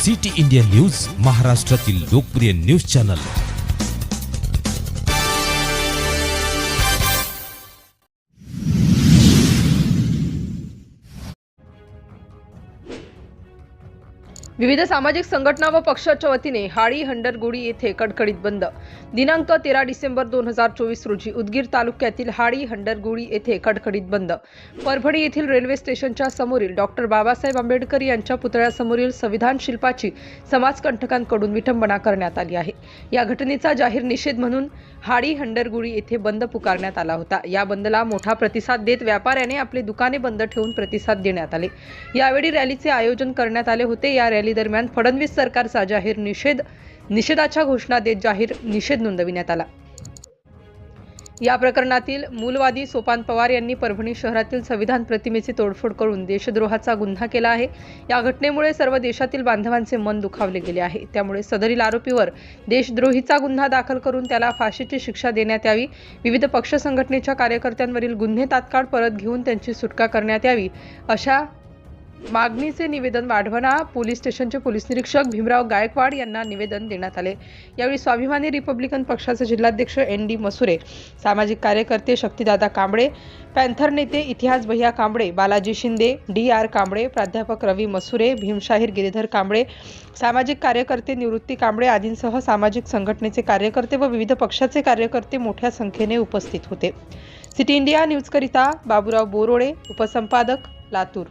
City India news, महाराष्ट्रातील लोकप्रिय news channel. विविध सामाजिक संघटना व पक्षाच्या वतीने हाळी हंडरगुडी येथे कडकडीत बंद। दिनांक 13 डिसेंबर 2024 रोजी उदगीर तालुक्यातील हाळी हंडरगुडी येथे कडकडीत बंद। परभणी येथील रेल्वे स्टेशनच्या समोरील डॉक्टर बाबासाहेब आंबेडकर यांच्या पुतळ्यासमोरील संविधान शिल्पाची समाजकंटकांकडून विटंबना करण्यात आली आहे। या घटनेचा जाहीर निषेध म्हणून हाळी हंडरगुडी येथे बंद पुकारण्यात आला होता। या बंदला मोठा प्रतिसाद देत व्यापाऱ्याने आपले दुकाने बंद ठेवून प्रतिसाद देण्यात आले। यावेळी रॅलीचे आयोजन करण्यात आले होते। या रॅली दरम्यान फडणवीस सरकारचा जाहीर निषेधाच्या घोषणा देत जाहीर निषेध नोंदविण्यात आला। या प्रकरणातील मूलवादी सोपान पवार यांनी परभणी शहरातील संविधान प्रतिमेची तोडफोड करून देशद्रोहाचा गुन्हा केला आहे। या घटनेमुळे सर्व देशातील बांधवांचे मन दुखावले गेले आहे। त्यामुळे सदरील आरोपीवर देशद्रोहीचा गुन्हा दाखल करून त्याला फाशीची शिक्षा देण्यात यावी। विविध पक्ष संघटनेच्या कार्यकर्त्यांवरील गुन्हे तात्काळ परत घेऊन त्यांची सुटका करण्यात यावी, अशा मागणीचे निवेदन वाढवणा पोलीस स्टेशनचे पोलीस निरीक्षक भीमराव गायकवाड यांना निवेदन देण्यात आले। यावेळी स्वाभिमानी रिपब्लिकन पक्षाचे जिल्हाध्यक्ष ND मसुरे, सामाजिक कार्यकर्ते शक्तिदादा कांबळे, पॅन्थर नेते इतिहास भैया कांबळे, बालाजी शिंदे, DR कांबळे, प्राध्यापक रवी मसुरे, भीमशाहीर गिरीधर कांबळे, सामाजिक कार्यकर्ते निवृत्ती कांबळे आदींसह सामाजिक संघटनेचे कार्यकर्ते व विविध पक्षाचे कार्यकर्ते मोठ्या संख्येने उपस्थित होते। सिटी इंडिया न्यूज करिता बाबूराव बोरोळे, उपसंपादक, लातूर।